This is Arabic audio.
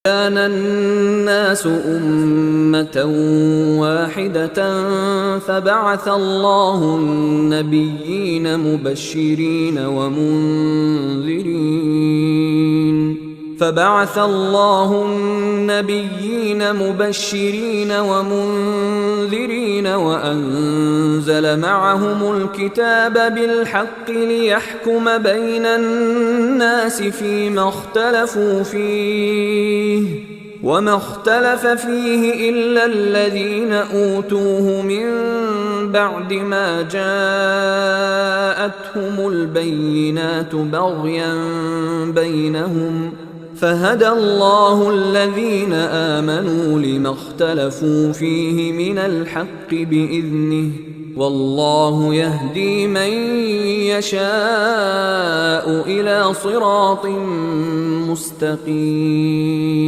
كان الناس أمة واحدة فبعث الله النبيين مبشرين ومنذرين وأنزل معهم الكتاب بالحق ليحكم بين الناس فيما اختلفوا فيه وما اختلف فيه إلا الذين أوتوه من بعد ما جاءتهم البينات بغيا بينهم فهدى الله الذين آمنوا لما اختلفوا فيه من الحق بإذنه والله يهدي من يشاء إلى صراط مستقيم.